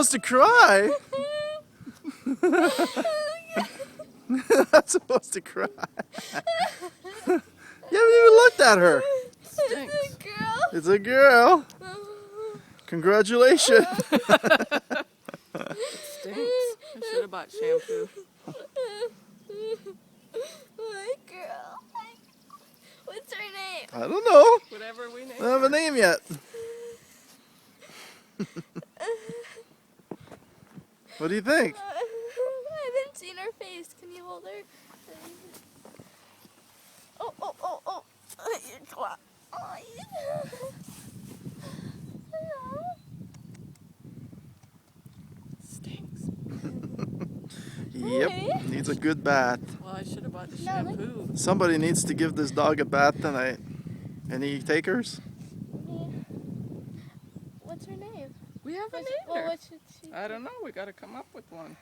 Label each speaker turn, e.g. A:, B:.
A: supposed to cry. Not supposed to cry. You haven't even looked at her.
B: Stinks.
C: It's a girl.
A: It's a girl. Congratulations.
B: Stinks. I should have bought shampoo.
C: My girl. What's her name?
A: I don't know.
B: Whatever we name
A: I don't have a name yet. What do you think?
C: I haven't seen her face. Can you hold her? Oh. You're twat. Oh,
B: Stinks.
A: Yep, needs a good bath.
B: Well, I should have bought the
C: No,
B: shampoo.
A: Somebody needs to give this dog a bath tonight. Any takers?
C: What's her name?
B: We haven't
C: Well,
B: either.
C: what should she?
B: I don't know. We got to come up with one.